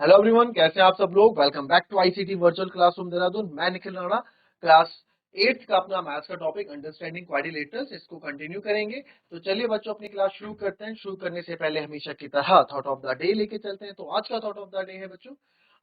Hello everyone, कैसे हैं आप सब लोग। Welcome back to ICT virtual classroom Dehradun. मैं निखिल राणा। क्लास 8 का अपना मैथ्स का टॉपिक अंडरस्टैंडिंग क्वाड्रिलेटरल्स, इसको कंटिन्यू करेंगे। तो चलिए बच्चों, अपनी क्लास शुरू करते हैं। शुरू करने से पहले हमेशा की तरह थॉट ऑफ द डे लेके चलते हैं। तो आज का थॉट ऑफ द डे है बच्चों,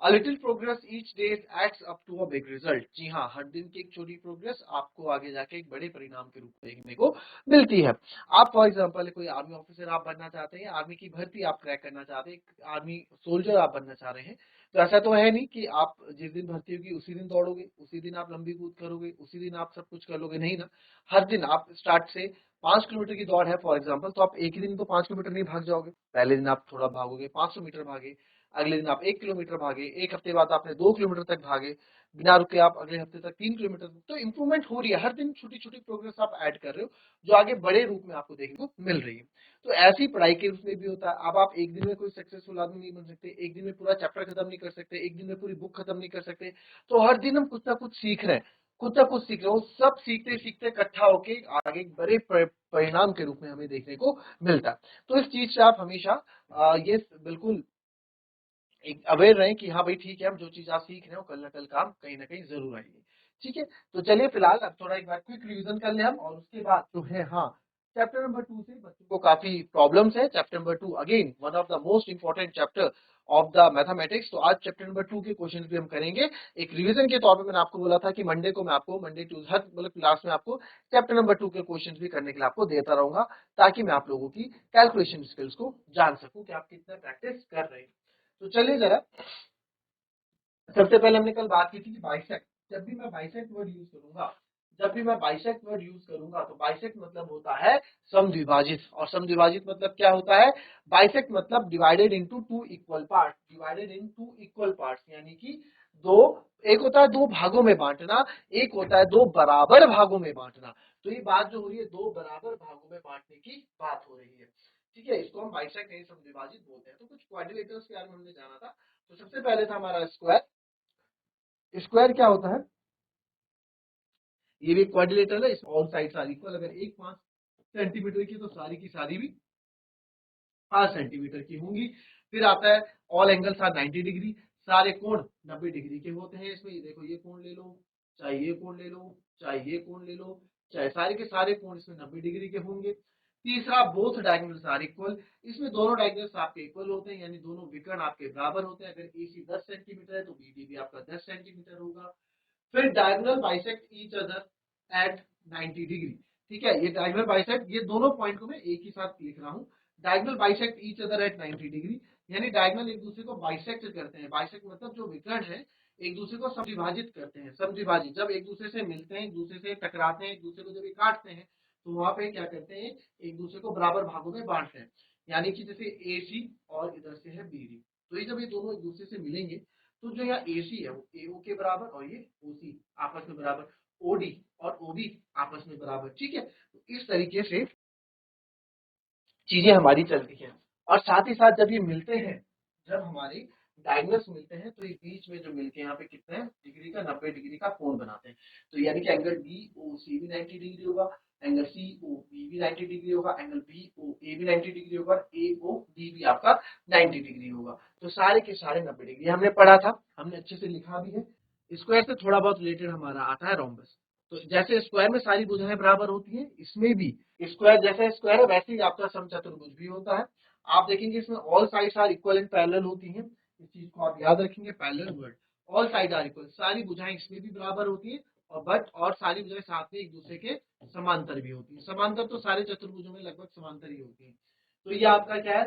a little progress each day adds up to a big result. जी हाँ, हर दिन की एक छोटी प्रोग्रेस आपको आगे जाके एक बड़े परिणाम के रूप में देखने को मिलती है। आप फॉर एग्जांपल कोई आर्मी ऑफिसर आप बनना चाहते हैं, आर्मी की भर्ती आप क्रैक करना चाहते हैं, आर्मी सोल्जर आप बनना चाह रहे हैं, तो ऐसा तो है नहीं कि आप जिस दिन भर्ती होगी उसी दिन दौड़ोगे, उसी दिन आप लंबी कूद करोगे, उसी दिन आप सब कुछ कर लोगे, नहीं ना। हर दिन आप स्टार्ट से 5 किलोमीटर की दौड़ है फॉर एग्जांपल, तो आप एक ही दिन तो 5 किलोमीटर नहीं भाग जाओगे। पहले दिन आप थोड़ा भागोगे, 500 मीटर भागे, अगले दिन आप 1 किलोमीटर भागे, एक हफ्ते बाद आपने 2 किलोमीटर तक भागे, बिना रुके आप अगले हफ्ते तक 3 किलोमीटर। तो इंप्रूवमेंट हो रही है, हर दिन छोटी छोटी प्रोग्रेस आप ऐड कर रहे हो, जो आगे बड़े रूप में आपको देखने को मिल रही है। तो ऐसी पढ़ाई के उसमें भी होता है। अब आप एक दिन में कोई सक्सेसफुल आदमी नहीं बन सकते, एक दिन में पूरा चैप्टर खत्म नहीं कर सकते, एक दिन में पूरी बुक खत्म नहीं कर सकते। तो हर दिन हम कुछ ना कुछ सीख रहे हैं, कुछ ना कुछ सीख रहे हो, सब सीखते सीखते इकट्ठा होके आगे एक बड़े परिणाम के रूप में हमें देखने को मिलता है। तो इस चीज से आप हमेशा ये बिल्कुल एक अवेयर रहें कि हाँ भाई ठीक है, हम जो चीज आप सीख रहे हो कल ना कल काम कहीं ना कहीं जरूर आएगी। ठीक है, तो चलिए फिलहाल अब थोड़ा एक बार क्विक रिवीजन कर ले हम, और उसके बाद जो है हाँ, चैप्टर नंबर 2 से बच्चों को काफी प्रॉब्लम्स है। Chapter number 2 again one of the most important chapter of the mathematics. तो आज चैप्टर नंबर 2 के क्वेश्चंस भी हम करेंगे। एक रिवीजन के तौर पे मैंने आपको बोला था कि मंडे को मैं आपको मंडे टू हर मतलब क्लास में आपको चैप्टर नंबर 2 के क्वेश्चंस भी करने के लिए आपको देता रहूंगा, ताकि मैं आप लोगों की कैलकुलेशन स्किल्स को जान सकूं कि आप कितना प्रैक्टिस कर रहे हैं। तो चलिए जरा, सबसे पहले हमने कल बात की थी कि बाइसेक्ट, जब भी मैं बाइसेक्ट वर्ड यूज करूंगा, जब भी मैं बाइसेक्ट वर्ड यूज करूंगा तो बाइसेक्ट मतलब होता है समद्विभाजित। और समद्विभाजित मतलब क्या होता है? बाइसेक्ट मतलब divided into two equal part, divided in two equal parts, यानी कि दो, एक होता है दो भागों में बांटना, एक होता है दो बराबर भागों में बांटना। तो ये बात जो हो रही है, दो बराबर भागों में बांटने की बात हो रही है। ठीक है, इसको हम बाइसेक्ट नहीं समद्विभाजित बोलते हैं। तो कुछ क्वाड्रिलेटरल्स के बारे में हमने जाना था। तो सबसे पहले था हमारा स्क्वायर। स्क्वायर क्या होता है? ये भी एक क्वाड्रिलेटरल है, इस ऑल साइड्स आर इक्वल। अगर एक 5 सेंटीमीटर की तो सारी की सारी भी 5 सेंटीमीटर की होंगी। फिर आता है ऑल एंगल्स आर 90 डिग्री, सारे कोण 90 डिग्री के होते हैं। इसमें ये देखो, ये कोण ले लो, चाहे ये कोण ले लो, चाहे ये कोण ले लो, चाहे सारे के सारे कोण इसमें 90 डिग्री के होंगे। तीसरा, बोथ डायगोनल्स आर इक्वल, इसमें दोनों डायगोनल्स आपके इक्वल होते हैं, यानी दोनों विकर्ण आपके बराबर होते हैं। अगर एसी 10 सेंटीमीटर है तो बीडी भी आपका 10 सेंटीमीटर होगा। फिर diagonal bisect each other at 90 degree. ठीक है, ये डायगोनल बाइसेक्ट, ये दोनों पॉइंट को मैं एक ही साथ लिख रहा हूं। Diagonal bisect each other at 90 degree, यानी डायगोनल एक दूसरे को बाइसेक्ट करते हैं। बाइसेक्ट मतलब जो विकर्ण है एक दूसरे को समद्विभाजित करते हैं। समद्विभाजित जब एक दूसरे से मिलते हैं, एक दूसरे से टकराते हैं, एक दूसरे को जब ये काटते हैं, तो वहां पे क्या करते हैं, एक दूसरे को बराबर भागों में बांटते हैं। यानी कि जैसे ए सी और इधर से है बी डी, तो ये जब ये दोनों एक दूसरे से मिलेंगे, तो जो यहाँ AC है वो AO के बराबर, और ये OC आपस में बराबर, OD और OB आपस में बराबर। ठीक है, तो इस तरीके से चीजें हमारी चलती हैं। और साथ ही साथ जब ये मिलते हैं, जब हमारे डायगोनल्स मिलते हैं, तो ये बीच में जो मिलके यहाँ पे कितने डिग्री का, 90 डिग्री का कोण बनाते हैं। तो यानी कि एंगल DOC भी 90 डिग्री होगा, एंगल COB भी 90 डिग्री होगा, एंगल BOA भी 90 डिग्री होगा, AOD भी आपका 90 डिग्री होगा। तो सारे के सारे 90 डिग्री हमने पढ़ा था, हमने अच्छे से लिखा भी है। स्क्वायर से थोड़ा बहुत रिलेटेड हमारा आता है रोम्बस। तो जैसे स्क्वायर में सारी भुजाएं बराबर होती हैं, इसमें भी स्क्वायर जैसे स्क्वायर है वैसे ही आपका समचतुर्भुज भी होता है। आप देखेंगे इसमें all sides are equal and parallel होती हैं। इस चीज को आप याद रखेंगे, parallel word, all side are equal, सारी भुजाएं इसमें भी बराबर होती है। और बट और सारी भुजाएं साथ में एक दूसरे के समांतर भी होती है। समांतर तो सारे चतुर्भुजों में लगभग समांतर ही होती है। तो ये आपका क्या है,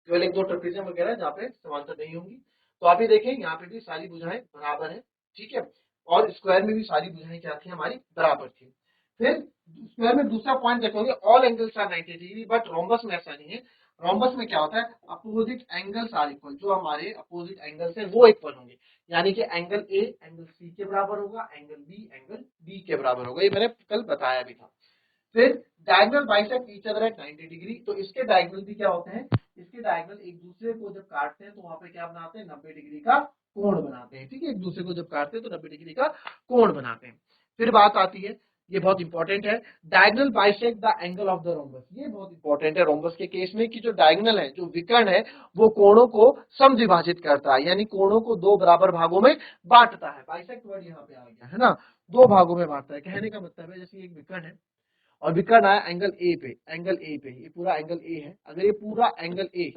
केवल एक दो ट्रेपेजियम वगैरह जहाँ पे समांतर नहीं होंगी। तो आप ये देखें, यहाँ पे भी सारी भुजाएं बराबर है। ठीक है, और स्क्वायर में भी सारी भुजाएं क्या थी, हमारी बराबर थी। फिर स्क्वायर में दूसरा पॉइंट देखोगे, all angles are 90 degree, but rhombus में ऐसा नहीं है। रोम्बस में क्या होता है, अपोजिट एंगल्स आर इक्वल, जो हमारे अपोजिट एंगल्स है वो इक्वल होंगे। यानी कि एंगल ए एंगल सी के बराबर होगा, एंगल बी एंगल डी के बराबर होगा। ये मैंने कल बताया भी था। फिर diagonal bisect each other at 90 degree, तो इसके डायगोनल भी क्या होते हैं, इसके डायगोनल एक दूसरे को जब काटते हैं तो वहां पे क्या बनाते हैं, 90 डिग्री का कोण बनाते हैं। ठीक है, एक दूसरे को जब काटते हैं तो 90 डिग्री का कोण बनाते हैं। फिर बात आती है ये बहुत इंपॉर्टेंट है। Diagonal bisect the angle of the rhombus, ये बहुत इंपॉर्टेंट है रोम्बस के केस में कि जो डायगोनल है, जो विकर्ण है, वो कोणों को समद्विभाजित करता है, यानी कोणों को दो बराबर भागों में बांटता है। बाइसेक्ट वर्ड यहाँ पे आ गया है ना, दो भागों में बांटता है। कहने का मतलब है जैसे एक विकर्ण है और विकर्ण आया एंगल ए पे, एंगल ए पे, ये पूरा एंगल ए है, अगर ये पूरा एंगल ए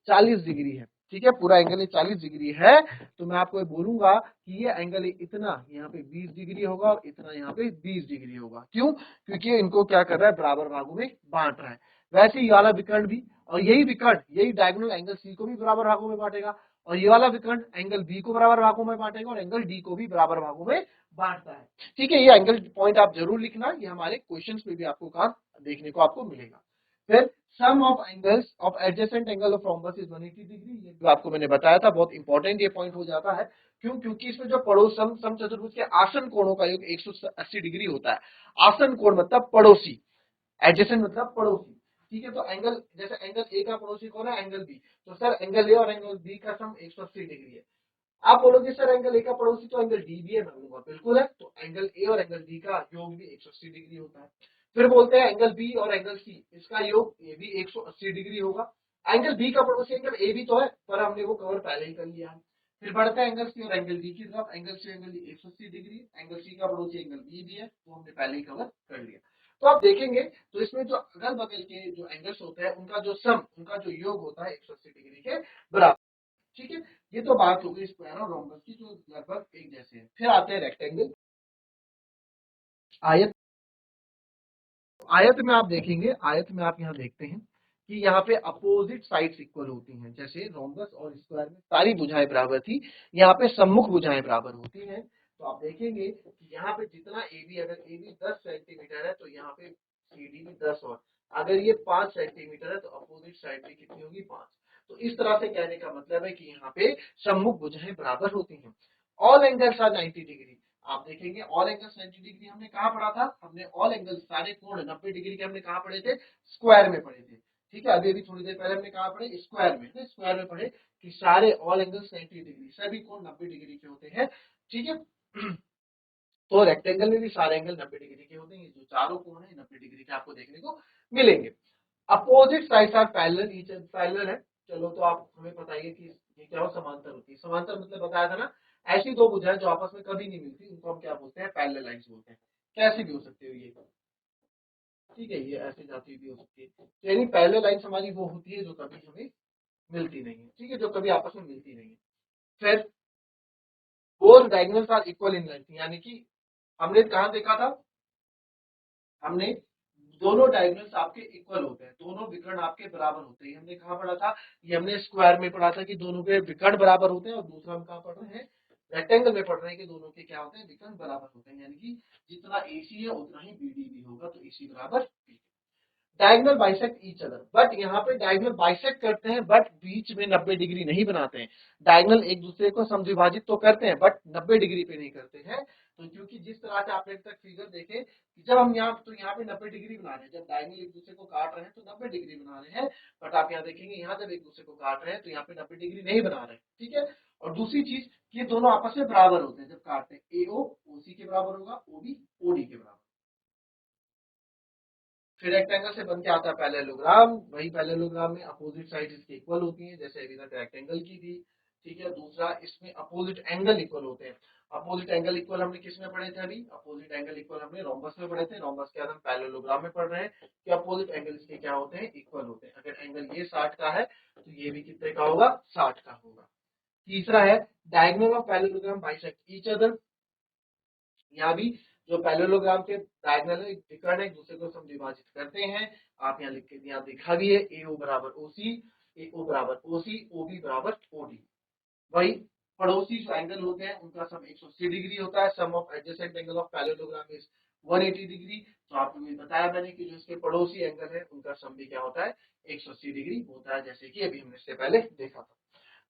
40 डिग्री है, ठीक है, पूरा एंगल ये 40 डिग्री है, तो मैं आपको ये बोलूंगा कि ये एंगल इतना यहाँ पे 20 डिग्री होगा और इतना यहाँ पे 20 डिग्री होगा। क्यों? क्योंकि इनको क्या कर रहा है, बराबर भागों में बांट रहा है। वैसे ये वाला विकर्ण भी, और यही विकर्ण, यही डायगोनल एंगल सी को भी बराबर भागों में बांटेगा, और ये वाला विकर्ण एंगल बी को बराबर भागों में बांटेगा और एंगल डी को भी बराबर भागों में बांटता है। ठीक है, ये एंगल पॉइंट आप जरूर लिखना, ये हमारे क्वेश्चंस में भी आपको काम देखने को आपको मिलेगा। फिर sum of angles of adjacent angle of rhombus is 180 degree, ये जो आपको मैंने बताया था, बहुत इंपॉर्टेंट ये पॉइंट हो जाता है। क्यों? क्योंकि इसमें जो पड़ोस सम चतुर्भुज के आसन कोणों का योग 180 डिग्री होता है। आसन कोण मतलब पड़ोसी, एडजेसेंट मतलब पड़ोसी। ठीक है, तो एंगल, जैसे एंगल ए का पड़ोसी कौन है, एंगल बी, तो सर एंगल ए और एंगल बी का सम 180 डिग्री है। आप बोलोगे सर एंगल ए का पड़ोसी तो एंगल डी भी है, मैं बोलूंगा बिल्कुल है, तो एंगल ए और एंगल डी का योग भी 180 डिग्री होता है। फिर बोलते हैं एंगल बी और एंगल सी, इसका योग ये भी 180 डिग्री होगा। एंगल बी का पड़ोसी एंगल ए भी तो है, पर हमने वो कवर पहले ही कर लिया है। फिर बढ़ते हैं एंगल सी और एंगल डी की तरफ, angle C angle D 180 degree, angle C का पड़ोसी एंगल बी भी है, वो हमने पहले ही कवर कर लिया। तो आप देखेंगे तो इसमें जो अगल बगल के जो एंगल्स होते हैं उनका जो सम, उनका जो योग होता है 180 डिग्री के बराबर। ठीक है, ये तो बात हो गई स्क्वायर और रोम्बस की, जो लगभग एक जैसे हैं। फिर आते हैं रेक्टेंगल, आयत। आयत में आप देखेंगे, आयत में आप यहाँ देखते हैं कि यहाँ पे अपोजिट साइड्स इक्वल होती हैं। जैसे रोम्बस और स्क्वायर में सारी भुजाएं बराबर थी, यहाँ पे सम्मुख भुजाएं बराबर होती हैं। तो आप देखेंगे कि यहाँ पे जितना AB, अगर AB 10 सेंटीमीटर है तो यहाँ पे CD भी 10, और अगर ये 5 सेंटीमीटर है तो अपोजिट साइड भी कितनी होगी, 5। तो इस तरह से कहने का मतलब है कि यहाँ पे सम्मुख भुजाएं बराबर होती हैं। All angles are 90 degree. आप देखेंगे ऑल एंगल्स 90 डिग्री हमने कहाँ पढ़ा था, हमने ऑल एंगल्स सारे कोण 90 डिग्री के हमने कहाँ पढ़े थे, स्क्वायर में पढ़े थे। ठीक है, अभी अभी थोड़ी देर पहले हमने कहाँ पढ़े, स्क्वायर में, स्क्वायर में पढ़े कि सारे ऑल एंगल्स 90 डिग्री, सभी कोण 90 डिग्री के होते हैं। ठीक है, तो रेक्टेंगल में भी सारे एंगल 90 डिग्री के होते हैं, जो चारों कोण है 90 डिग्री के आपको देखने को मिलेंगे। Opposite sides are parallel, each parallel है। चलो, तो आप हमें बताइए कि ये क्या हो, समांतर होती है। समांतर मतलब बताया था ना, ऐसी दो भुजाएं जो आपस में कभी नहीं मिलती, उनको हम क्या बोलते हैं, पैरेलल लाइंस बोलते हैं। कैसी भी हो सकती है ये, ठीक है, ये ऐसे जाती भी हो सकती है। यानी पैरेलल लाइंस हमारी वो होती है जो कभी हमें मिलती नहीं है, ठीक है, जो कभी आपस में मिलती नहीं है। फिर both diagonals are equal in length, यानी कि हमने कहा देखा था, हमने दोनों डायगोनल्स आपके इक्वल होते हैं, दोनों विकर्ण आपके बराबर होते हैं। हमने कहा पढ़ा था, ये हमने स्क्वायर में पढ़ा था कि दोनों के विकर्ण बराबर होते हैं, और दूसरा हम कहा पढ़ रहे हैं, रेक्टेंगल में पढ़ रहे हैं कि दोनों के क्या होते हैं, विकर्ण बराबर होते हैं, यानी कि जितना AC है उतना ही BD भी होगा, तो AC बराबर BD। Diagonal bisect each other, but यहाँ पे डायगोनल बाइसेक्ट करते हैं, बट बीच में 90 डिग्री नहीं बनाते हैं। डायगोनल एक दूसरे को समद्विभाजित तो करते हैं, बट 90 डिग्री पे नहीं करते हैं। तो क्योंकि जिस तरह से आपने तक फिगर देखे, जब हम यहाँ तो यहाँ पे 90 डिग्री बना रहे हैं, जब डायगोनल एक दूसरे को काट रहे हैं तो 90 डिग्री बना रहे हैं, बट आप यहाँ देखेंगे यहाँ जब एक दूसरे को काट रहे हैं तो यहाँ पे 90 डिग्री नहीं बना रहे हैं। ठीक है, और दूसरी चीज, ये दोनों आपस में बराबर होते हैं जब काटते हैं। AO OC के बराबर होगा, OB OD के बराबर। फिर रेक्टेंगल से बन के आता है पैरेललोग्राम, वही पैरेललोग्राम में अपोजिट साइड इसकी इक्वल होती है, जैसे अभी तक रेक्टेंगल की थी। ठीक है, दूसरा इसमें अपोजिट एंगल इक्वल होते हैं। अपोजिट एंगल इक्वल हमने किस में पढ़े थे, अभी अपोजिट एंगल इक्वल हमने रोम्बस में पढ़े थे। रोम्बस के बाद हम पैरेललोग्राम में पढ़ रहे हैं कि अपोजिट एंगल इसके क्या होते हैं, इक्वल होते हैं। अगर एंगल ये 60 का है तो ये भी कितने का होगा, 60 का होगा। तीसरा है diagonal of parallelogram bisect each other, यहाँ भी जो पैरेललोग्राम के डायगोनल है, विकर्ण एक दूसरे को समद्विभाजित करते हैं। आप यहाँ लिख के यहाँ देखा भी है, AO बराबर OC, AO बराबर OC, OB बराबर OD। वही पड़ोसी जो एंगल होते हैं उनका सम 180 डिग्री होता है। Sum of adjacent angle of parallelogram is 180 degree. तो आपको ये बताया मैंने कि जो इसके पड़ोसी एंगल है उनका सम भी क्या होता है, 180 डिग्री होता है, जैसे कि अभी हमने इससे पहले देखा था।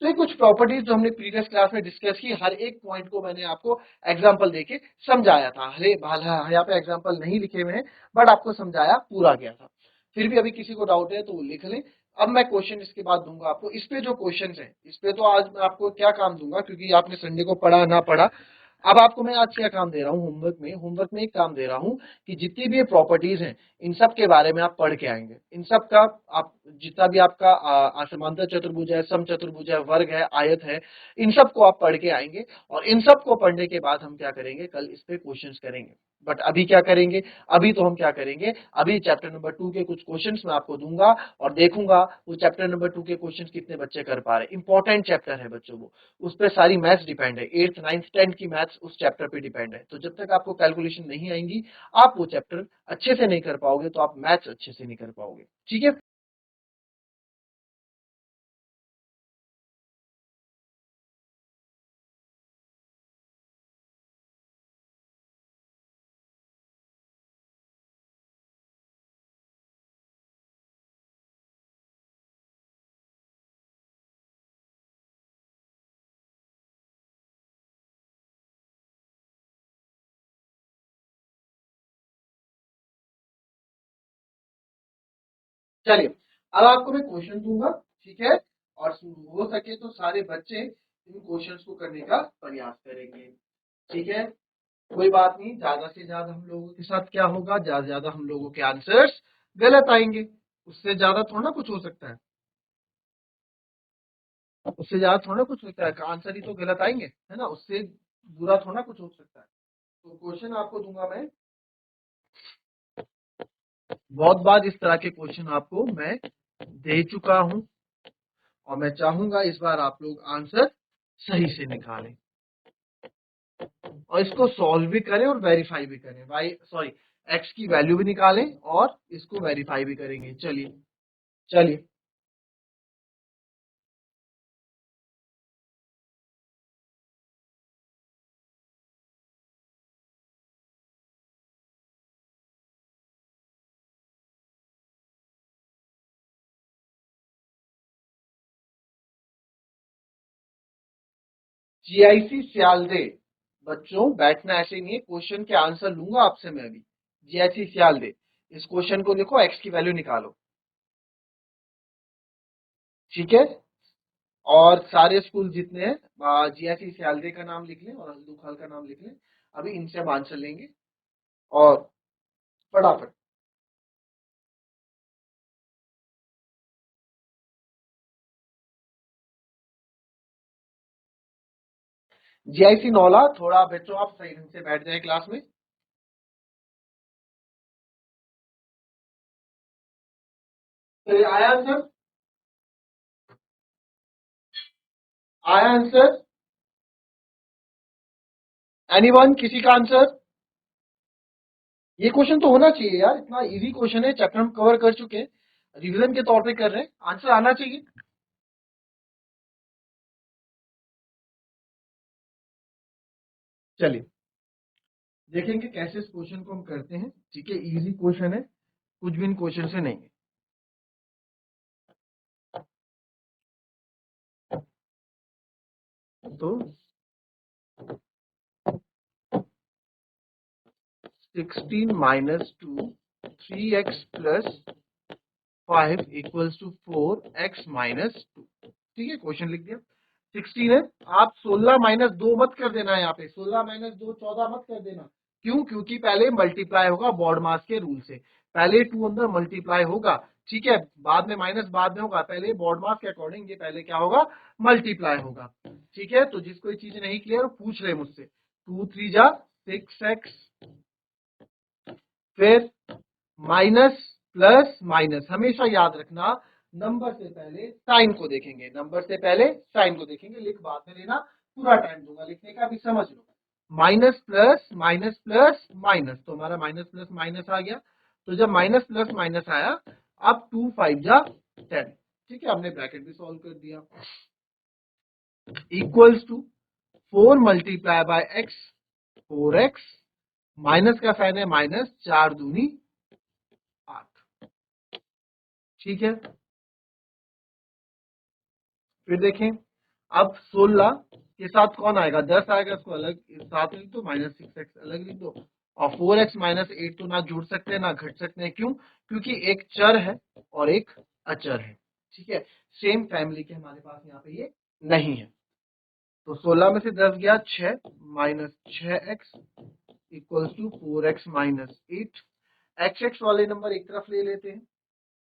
तो ये कुछ प्रॉपर्टीज जो हमने प्रीवियस क्लास में डिस्कस की, हर एक पॉइंट को मैंने आपको एग्जांपल देके समझाया था। हरे यहाँ पे एग्जांपल नहीं लिखे हुए हैं, बट आपको समझाया पूरा गया था। फिर भी अभी किसी को डाउट है तो वो लिख लें। अब मैं क्वेश्चन इसके बाद दूंगा आपको। इस पे जो क्वेश्चन है, इस पे तो आज मैं आपको क्या काम दूंगा, क्योंकि आपने संडे को पढ़ा ना पढ़ा, अब आपको मैं आज क्या काम दे रहा हूँ होमवर्क में एक काम दे रहा हूँ कि जितनी भी प्रॉपर्टीज हैं इन सब के बारे में आप पढ़ के आएंगे। इन सब का आप जितना भी आपका समांतर चतुर्भुज है, समचतुर्भुज है, वर्ग है, आयत है, इन सब को आप पढ़ के आएंगे और इन सब को पढ़ने के बाद हम क्या करेंगे, कल इस पे क्वेश्चंस करेंगे। बट अभी क्या करेंगे, अभी तो हम क्या करेंगे, अभी चैप्टर नंबर 2 के कुछ क्वेश्चंस मैं आपको दूंगा और देखूंगा वो चैप्टर नंबर 2 के क्वेश्चंस कितने बच्चे कर पा रहे हैं। इंपॉर्टेंट चैप्टर है बच्चों, वो उस पर सारी मैथ्स डिपेंड है, 8th 9th 10th की मैथ्स उस चैप्टर पे डिपेंड है। तो जब तक आपको कैलकुलेशन नहीं आएंगी, आप वो चैप्टर अच्छे से नहीं कर पाओगे, तो आप मैथ्स अच्छे से नहीं कर पाओगे। ठीक है, चलिए अब आपको मैं क्वेश्चन दूंगा, ठीक है, और हो सके तो सारे बच्चे इन क्वेश्चंस को करने का प्रयास करेंगे। ठीक है, कोई बात नहीं, ज्यादा से ज्यादा हम लोगों के साथ क्या होगा, ज्यादा से ज्यादा हम लोगों के आंसर्स गलत आएंगे, उससे ज्यादा थोड़ा ना कुछ हो सकता है, उससे ज्यादा थोड़ा ना कुछ होता है, आंसर ही तो गलत आएंगे, है ना, उससे बुरा थोड़ा ना कुछ हो सकता है। तो क्वेश्चन आपको दूंगा मैं, बहुत बार इस तरह के क्वेश्चन आपको मैं दे चुका हूं और मैं चाहूंगा इस बार आप लोग आंसर सही से निकालें और इसको सॉल्व भी करें और वेरीफाई भी करें, वाई सॉरी एक्स की वैल्यू भी निकालें और इसको वेरीफाई भी करेंगे। चलिए चलिए, जीआईसी सियालदे, बच्चों बैठना ऐसे नहीं है, क्वेश्चन के आंसर लूंगा आपसे मैं अभी। जीआईसी सियालदे, इस क्वेश्चन को देखो, एक्स की वैल्यू निकालो। ठीक है, और सारे स्कूल जितने हैं जीआईसी सियालदे का नाम लिख लें और हल्दू खाल का नाम लिख लें, अभी इनसे हम आंसर लेंगे और फटाफट। जीआईसी नौला, थोड़ा बच्चों आप सही ढंग से बैठ जाए क्लास में। तो आया आंसर, आया आंसर, एनीवन, किसी का आंसर? ये क्वेश्चन तो होना चाहिए यार, इतना इजी क्वेश्चन है, चैप्टर हम कवर कर चुके हैं, रिवीजन के तौर पे कर रहे हैं, आंसर आना चाहिए। चलिए देखेंगे कैसे इस क्वेश्चन को हम करते हैं। ठीक है, इजी क्वेश्चन है, कुछ भी इन क्वेश्चन से नहीं है। तो 16 minus 2 3x plus 5 equals to 4x minus 2। ठीक है, क्वेश्चन लिख दिया, 16 है, आप 16 माइनस 2 मत कर देना, यहाँ पे 16 माइनस 2 14 मत कर देना। क्यों? क्योंकि पहले मल्टीप्लाई होगा बॉड मास के रूल से, पहले 2 अंदर मल्टीप्लाई होगा, ठीक है, बाद में माइनस बाद में होगा, पहले बॉड मास के अकॉर्डिंग ये पहले क्या होगा, मल्टीप्लाई होगा। ठीक है, तो जिसको ये चीज नहीं क्लियर पूछ रहे मुझसे, 2 3 जा 6x, फिर माइनस प्लस माइनस, हमेशा याद रखना नंबर से पहले साइन को देखेंगे, नंबर से पहले साइन को देखेंगे, लिख बाद में लेना, पूरा टाइम दूंगा लिखने का, अभी समझ लो। Minus plus minus plus minus, तो हमारा माइनस प्लस माइनस आ गया, तो जब माइनस प्लस माइनस आया, अब 2 5 जा 10, ठीक है, हमने ब्रैकेट भी सॉल्व कर दिया, equals to 4 multiply by x 4x, minus का साइन है माइनस, 4 दूनी 8। ठीक है, फिर देखें, अब 16 के साथ कौन आएगा, 10 आएगा, इसको अलग साथ लिख दो, माइनस 6x अलग लिख दो, और 4x माइनस 8 तो ना जुड़ सकते हैं ना घट सकते हैं, क्यों? क्योंकि एक चर है और एक अचर है। ठीक है, सेम फैमिली के हमारे पास यहाँ पे ये नहीं है। तो 16 में से 10 गया 6 minus 6x equals to 4x minus 8। x वाले नंबर एक तरफ ले लेते हैं,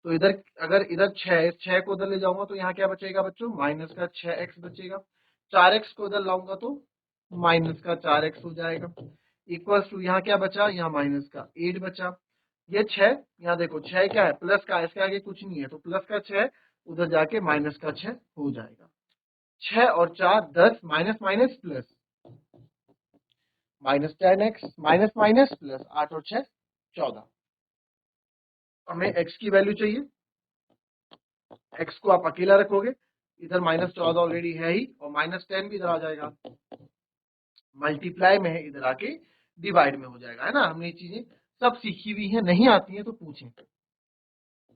तो इधर अगर इधर 6 को उधर ले जाऊंगा तो यहाँ क्या बचेगा बच्चों, माइनस का 6x बचेगा। 4x को उधर लाऊंगा तो माइनस का 4x हो जाएगा। इक्वल्स टू यहाँ क्या बचा, यहाँ माइनस का 8 बचा। ये 6, यहाँ देखो 6 क्या है, प्लस का, इसके आगे कुछ नहीं है, तो प्लस का 6 उधर जाके माइनस का 6 हो जाएगा। 6 और 4 10, minus minus plus, minus 10x minus minus plus 8 और 6 14। हमें x की वैल्यू चाहिए, x को आप अकेला रखोगे, इधर माइनस 14 ऑलरेडी है ही, और माइनस 10 भी इधर आ जाएगा, मल्टीप्लाई में है, इधर आके डिवाइड में हो जाएगा, है ना। हमने ये चीजें सब सीखी हुई है, नहीं आती है तो पूछें।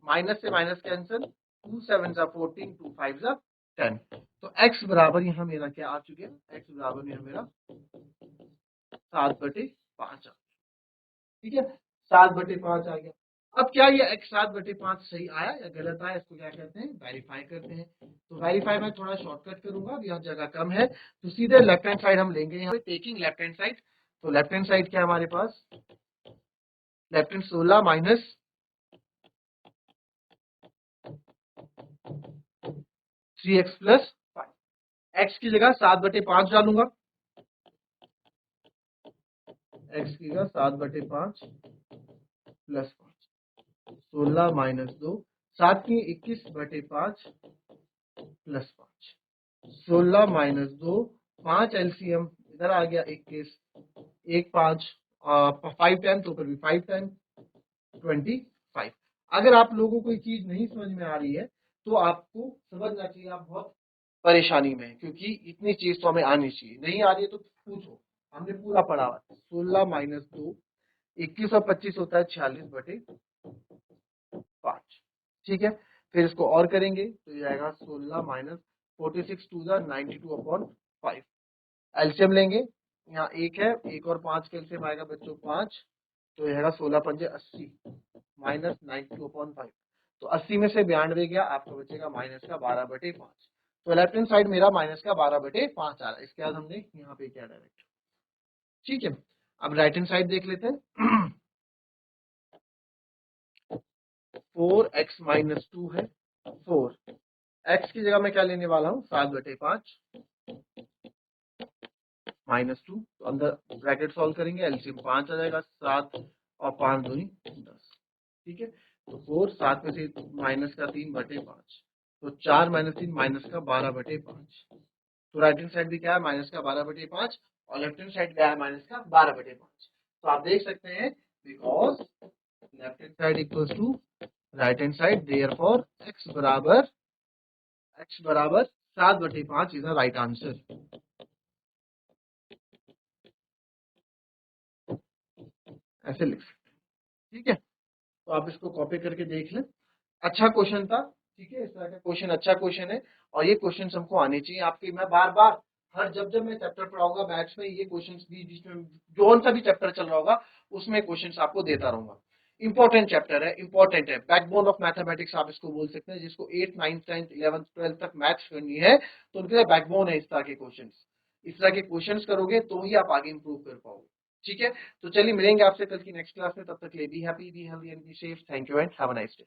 माइनस से माइनस कैंसिल, 2 7 14, 2 5 10। तो x बराबर यहाँ मेरा क्या आ चुके हैं, x बराबर यहाँ मेरा 7/5 आ, ठीक है, 7/5 आ गया। अब क्या ये x 7/5 सही आया या गलत आया, इसको क्या कहते हैं, वेरीफाई करते हैं। तो वेरीफाई में थोड़ा शॉर्टकट करूंगा, अब यहाँ जगह कम है, तो सीधे लेफ्ट हैंड साइड हम लेंगे, यहाँ पे टेकिंग लेफ्ट हैंड साइड। तो लेफ्ट हैंड साइड क्या है हमारे पास, left hand 16 minus 3x plus 5। x की जगह 7/5 डालूंगा, x की जगह 7/5 प्लस 5, 16 माइनस 2, 7 की 21/5 प्लस 5, 16 माइनस 2, 5 एलसीएम इधर आ गया 21, 1 5 5 10, तो फिर भी 5 10 25। अगर आप लोगों को ये चीज नहीं समझ में आ रही है तो आपको समझना चाहिए आप बहुत परेशानी में हैं, क्योंकि इतनी चीज तो हमें आनी चाहिए, नहीं आ रही है तो पूछो, हमने पूरा पढ़ा हुआ है। 16 माइनस 2, 21 और 25 होता है 46/5, ठीक है। फिर इसको और करेंगे तो ये आएगा 16 माइनस 46 टू द 92/5। एलसीएम लेंगे, यहाँ 1 है, 1 और 5 का एलसीएम आएगा बच्चों 5, तो ये आएगा 16 पंजे 80 माइनस 92/5। तो 80 में से 92 गया, आपका बचेगा माइनस का 12/5। तो लेफ्ट हैंड साइड मेरा माइनस का 12/5 आ रहा है। इसके बाद हमने यहाँ पे क्या डायरेक्ट, ठीक है। अब राइट हैंड साइड देख लेते हैं। 4x माइनस 2 है, 4 x की जगह मैं क्या लेने वाला हूँ, 7/5 माइनस 2, तो अंदर ब्रैकेट सॉल्व करेंगे, एलसीएम 5 आ जाएगा, 7 और 5 दूनी 10, ठीक है। तो 4, 7 में से माइनस का 3/5, तो 4 माइनस 3 माइनस का 12/5। तो राइट हैंड साइड भी क्या है, माइनस का 12/5, और लेफ्ट हैंड साइड क्या है, माइनस का 12/5। तो आप देख सकते हैं, because left hand side equals to right hand side, therefore x बराबर 7/5 इज द राइट आंसर। ऐसे लिख सकते हैं, ठीक है। तो आप इसको कॉपी करके देख लें, अच्छा क्वेश्चन था, ठीक है। इस तरह का क्वेश्चन अच्छा क्वेश्चन है, और ये क्वेश्चन हमको आने चाहिए आपके। मैं बार बार हर जब मैं चैप्टर पढ़ाऊंगा मैथ्स में, ये क्वेश्चन बीच में जो सा भी चैप्टर चल रहा होगा उसमें क्वेश्चन आपको देता रहूंगा। इंपॉर्टेंट चैप्टर है, इंपॉर्टेंट है, बैकबोन ऑफ मैथमेटिक्स आप इसको बोल सकते हैं। जिसको 8 9 10 11 12 तक मैथ्स करनी है तो उनके लिए बैकबोन है इस तरह के क्वेश्चन। इस तरह के क्वेश्चन करोगे तो ही आप आगे इंप्रूव कर पाओगे, ठीक है। तो चलिए मिलेंगे आपसे कल की नेक्स्ट क्लास में, तब तक के लिए be happy, be healthy and be safe. Thank you and have a nice day.